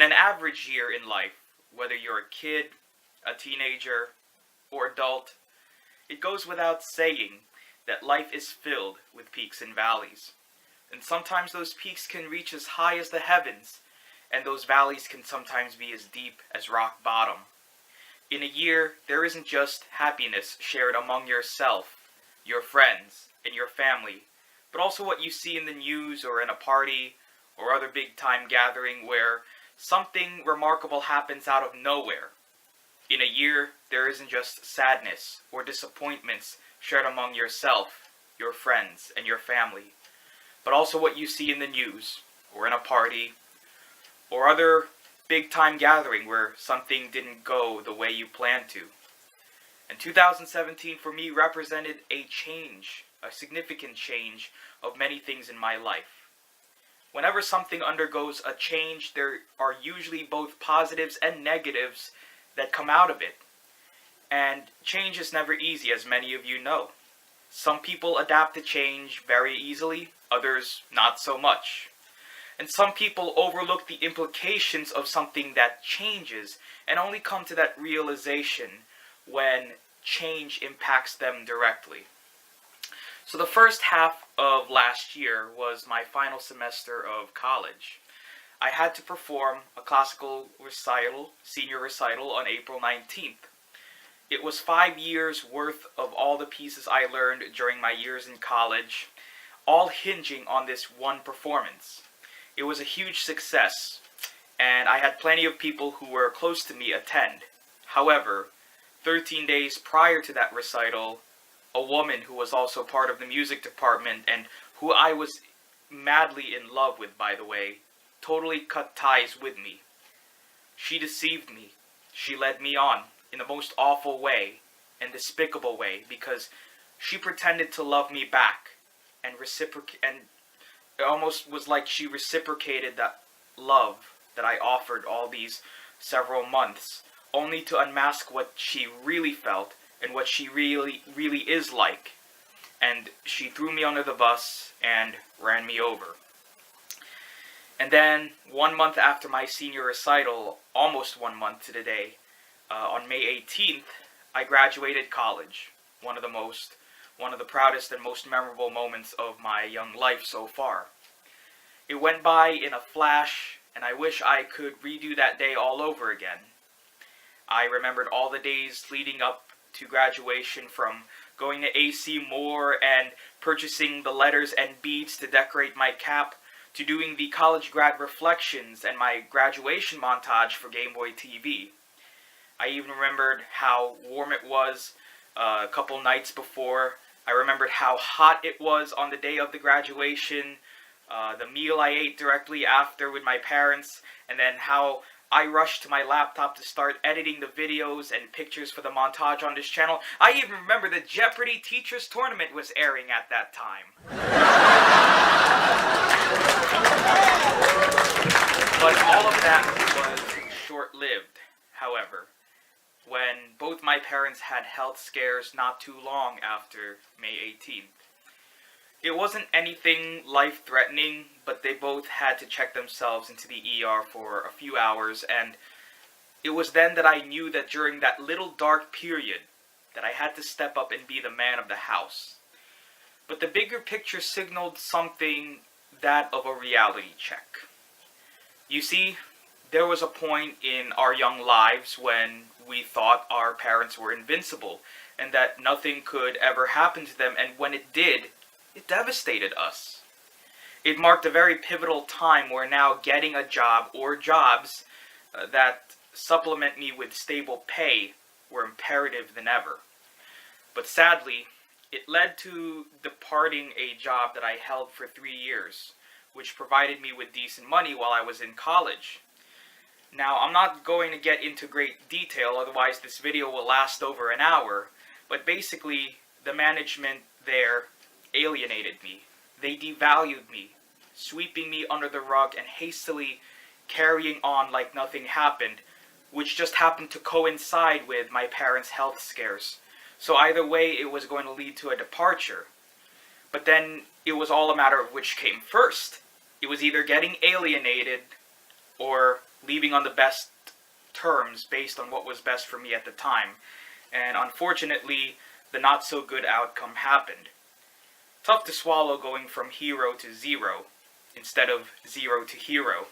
an average year in life, whether you're a kid, a teenager, or adult, it goes without saying that life is filled with peaks and valleys. And sometimes those peaks can reach as high as the heavens, and those valleys can sometimes be as deep as rock bottom. In a year, there isn't just happiness shared among yourself, your friends, and your family, but also what you see in the news or in a party or other big-time gathering where something remarkable happens out of nowhere. In a year, there isn't just sadness or disappointments shared among yourself, your friends, and your family, but also what you see in the news or in a party or other big-time gathering where something didn't go the way you planned to. And 2017 for me represented a change, a significant change of many things in my life. Whenever something undergoes a change, there are usually both positives and negatives that come out of it. And change is never easy, as many of you know. Some people adapt to change very easily, others not so much. And some people overlook the implications of something that changes and only come to that realization when change impacts them directly. So the first half of last year was my final semester of college. I had to perform a classical recital, senior recital, on April 19th. It was 5 years worth of all the pieces I learned during my years in college, all hinging on this one performance. It was a huge success, and I had plenty of people who were close to me attend. However, 13 days prior to that recital, a woman who was also part of the music department and who I was madly in love with, by the way, totally cut ties with me. She deceived me. She led me on in the most awful way and despicable way because she pretended to love me back and it almost was like she reciprocated that love that I offered all these several months, only to unmask what she really felt and what she really is like. And she threw me under the bus and ran me over. And then 1 month after my senior recital, almost 1 month to the day, on May 18th, I graduated college. One of the proudest and most memorable moments of my young life so far. It went by in a flash, and I wish I could redo that day all over again. I remembered all the days leading up to graduation, from going to AC Moore and purchasing the letters and beads to decorate my cap, to doing the college grad reflections and my graduation montage for GameboyTV. I even remembered how warm it was a couple nights before. I remembered how hot it was on the day of the graduation, the meal I ate directly after with my parents, and then how I rushed to my laptop to start editing the videos and pictures for the montage on this channel. I even remember the Jeopardy Teachers Tournament was airing at that time. But all of that was short-lived, however, when both my parents had health scares not too long after May 18th. It wasn't anything life-threatening, but they both had to check themselves into the ER for a few hours, and it was then that I knew that during that little dark period that I had to step up and be the man of the house. But the bigger picture signaled something, that of a reality check. You see, there was a point in our young lives when we thought our parents were invincible and that nothing could ever happen to them, and when it did, it devastated us. It marked a very pivotal time where now getting a job or jobs that supplement me with stable pay were imperative than ever. But sadly, it led to departing a job that I held for 3 years, which provided me with decent money while I was in college. Now, I'm not going to get into great detail, otherwise this video will last over an hour, but basically, the management there alienated me. They devalued me, sweeping me under the rug and hastily carrying on like nothing happened, which just happened to coincide with my parents' health scares. So either way, it was going to lead to a departure. But then, it was all a matter of which came first. It was either getting alienated or leaving on the best terms based on what was best for me at the time. And unfortunately, the not so good outcome happened. Tough to swallow going from hero to zero instead of zero to hero.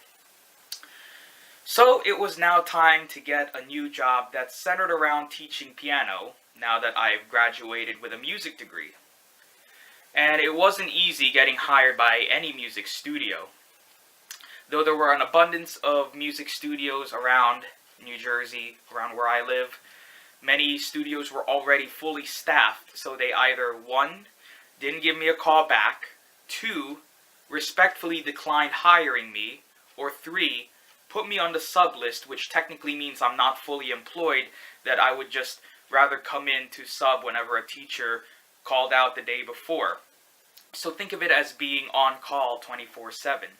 So it was now time to get a new job that's centered around teaching piano, now that I've graduated with a music degree. And it wasn't easy getting hired by any music studio. Though there were an abundance of music studios around New Jersey, around where I live, many studios were already fully staffed, so they either 1, didn't give me a call back, 2, respectfully declined hiring me, or 3, put me on the sub list, which technically means I'm not fully employed, that I would just rather come in to sub whenever a teacher called out the day before. So think of it as being on call 24/7.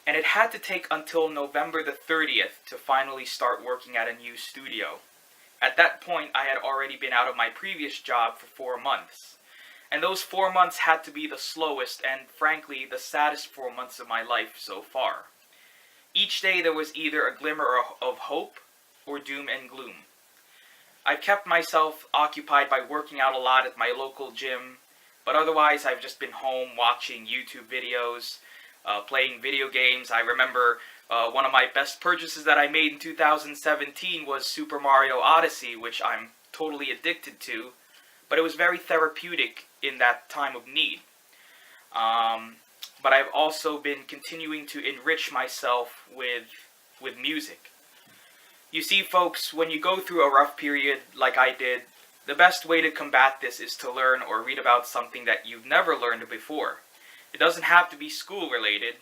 And it had to take until November the 30th to finally start working at a new studio. At that point, I had already been out of my previous job for 4 months. And those 4 months had to be the slowest and, frankly, the saddest 4 months of my life so far. Each day there was either a glimmer of hope or doom and gloom. I've kept myself occupied by working out a lot at my local gym, but otherwise I've just been home watching YouTube videos, playing video games. I remember one of my best purchases that I made in 2017 was Super Mario Odyssey, which I'm totally addicted to, but it was very therapeutic in that time of need. But I've also been continuing to enrich myself with music. You see, folks, when you go through a rough period like I did, the best way to combat this is to learn or read about something that you've never learned before. It doesn't have to be school related,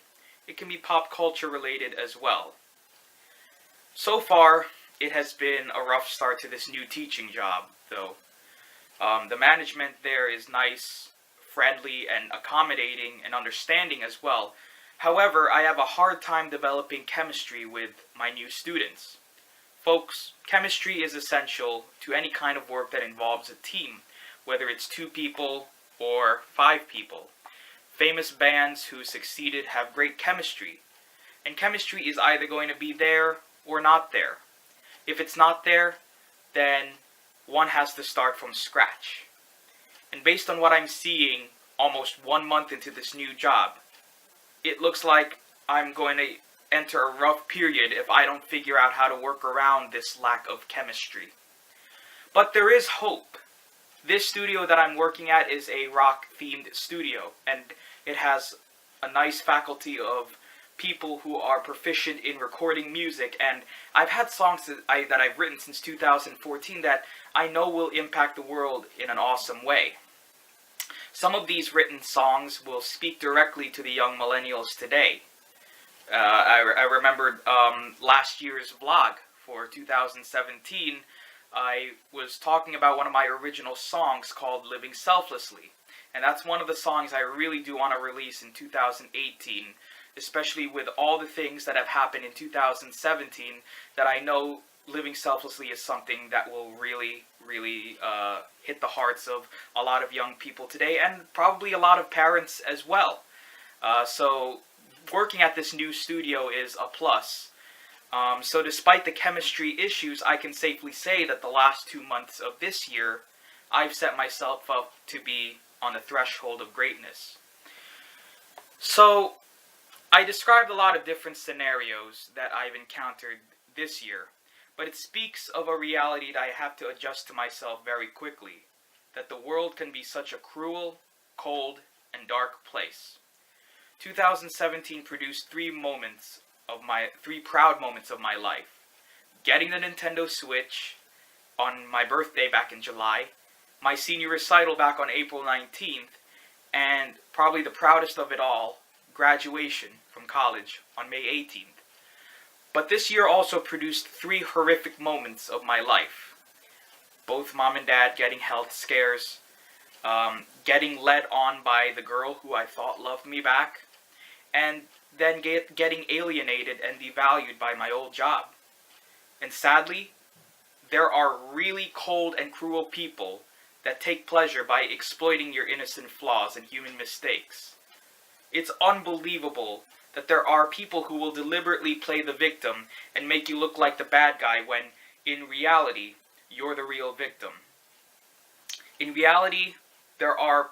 it can be pop culture related as well. So far, it has been a rough start to this new teaching job, though. The management there is nice, friendly, and accommodating and understanding as well. However, I have a hard time developing chemistry with my new students. Folks, chemistry is essential to any kind of work that involves a team, whether it's 2 people or 5 people. Famous bands who succeeded have great chemistry, and chemistry is either going to be there or not there. If it's not there, then one has to start from scratch. And based on what I'm seeing almost 1 month into this new job, it looks like I'm going to enter a rough period if I don't figure out how to work around this lack of chemistry. But there is hope. This studio that I'm working at is a rock-themed studio, and it has a nice faculty of people who are proficient in recording music, and I've had songs that I've written since 2014 that I know will impact the world in an awesome way. Some of these written songs will speak directly to the young millennials today. I remembered last year's vlog for 2017, I was talking about one of my original songs called Living Selflessly. And that's one of the songs I really do want to release in 2018, especially with all the things that have happened in 2017, that I know Living Selflessly is something that will really hit the hearts of a lot of young people today, and probably a lot of parents as well. So working at this new studio is a plus. So despite the chemistry issues, I can safely say that the last 2 months of this year, I've set myself up to be on the threshold of greatness. So I described a lot of different scenarios that I've encountered this year, but it speaks of a reality that I have to adjust to myself very quickly, that the world can be such a cruel, cold, and dark place. 2017 produced 3 proud moments of my life. Getting the Nintendo Switch on my birthday back in July, my senior recital back on April 19th, and probably the proudest of it all, graduation from college on May 18th. But this year also produced 3 horrific moments of my life. Both mom and dad getting health scares, getting led on by the girl who I thought loved me back, and then getting alienated and devalued by my old job. And sadly, there are really cold and cruel people that take pleasure by exploiting your innocent flaws and human mistakes. It's unbelievable that there are people who will deliberately play the victim and make you look like the bad guy when, in reality, you're the real victim. In reality, there are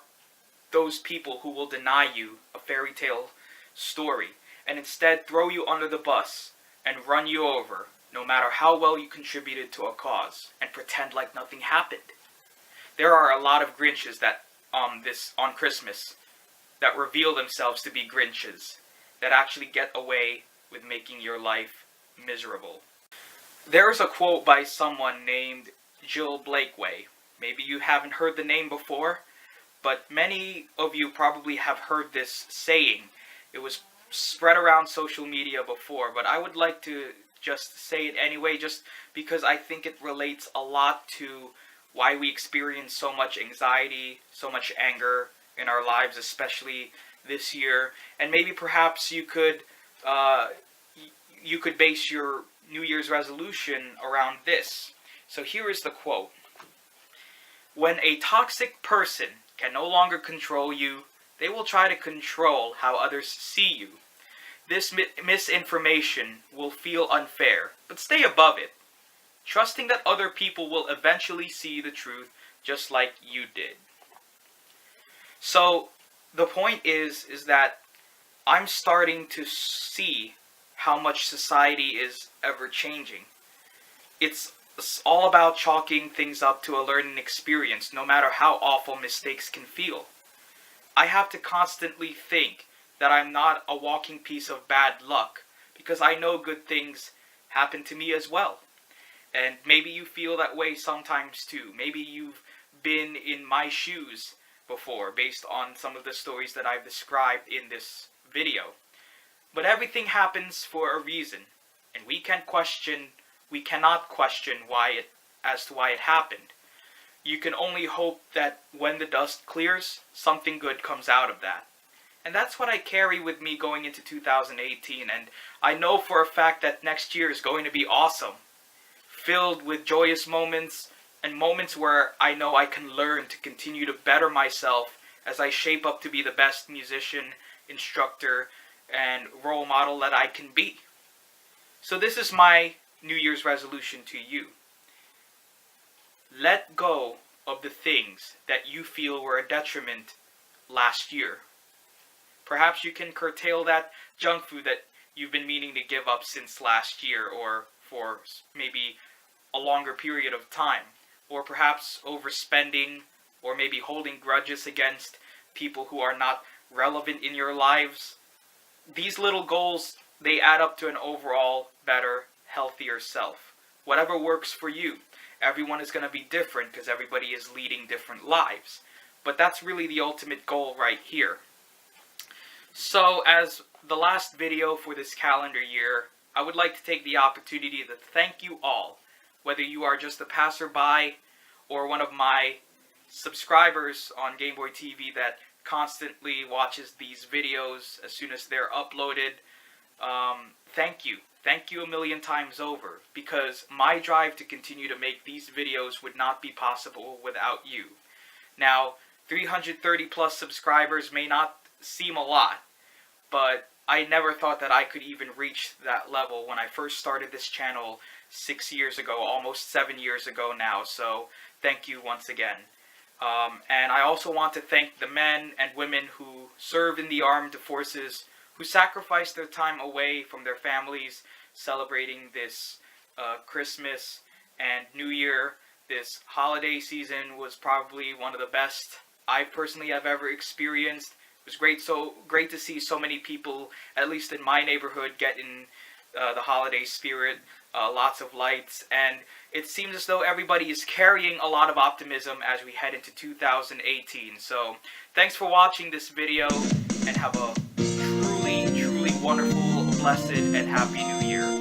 those people who will deny you a fairy tale story and instead throw you under the bus and run you over, no matter how well you contributed to a cause, and pretend like nothing happened. There are a lot of Grinches that on Christmas that reveal themselves to be Grinches, that actually get away with making your life miserable. There is a quote by someone named Jill Blakeway. Maybe you haven't heard the name before, but many of you probably have heard this saying. It was spread around social media before, but I would like to just say it anyway, just because I think it relates a lot to why we experience so much anxiety, so much anger in our lives, especially this year. And maybe perhaps you could base your New Year's resolution around this. So here is the quote. When a toxic person can no longer control you, they will try to control how others see you. This misinformation will feel unfair, but stay above it, trusting that other people will eventually see the truth just like you did. So the point is that I'm starting to see how much society is ever changing. It's all about chalking things up to a learning experience, no matter how awful mistakes can feel. I have to constantly think that I'm not a walking piece of bad luck, because I know good things happen to me as well. And maybe you feel that way sometimes too. Maybe you've been in my shoes before, based on some of the stories that I've described in this video. But everything happens for a reason, and we cannot question why it happened. You can only hope that when the dust clears, something good comes out of that. And that's what I carry with me going into 2018, and I know for a fact that next year is going to be awesome, filled with joyous moments, and moments where I know I can learn to continue to better myself as I shape up to be the best musician, instructor, and role model that I can be. So this is my New Year's resolution to you. Let go of the things that you feel were a detriment last year. Perhaps you can curtail that junk food that you've been meaning to give up since last year, or for maybe a longer period of time. Or perhaps overspending, or maybe holding grudges against people who are not relevant in your lives. These little goals, they add up to an overall better, healthier self. Whatever works for you. Everyone is going to be different because everybody is leading different lives. But that's really the ultimate goal right here. So, as the last video for this calendar year, I would like to take the opportunity to thank you all, whether you are just a passerby or one of my subscribers on GameboyTV that constantly watches these videos as soon as they're uploaded. Thank you. Thank you a million times over, because my drive to continue to make these videos would not be possible without you. Now, 330 plus subscribers may not seem a lot, but I never thought that I could even reach that level when I first started this channel 6 years ago, almost 7 years ago now, so thank you once again. And I also want to thank the men and women who served in the armed forces, who sacrificed their time away from their families, celebrating this Christmas and New Year. This holiday season was probably one of the best I personally have ever experienced. It was great to see so many people, at least in my neighborhood, get in the holiday spirit. Lots of lights, and it seems as though everybody is carrying a lot of optimism as we head into 2018. So, thanks for watching this video, and have a truly, truly wonderful, blessed, and happy New Year.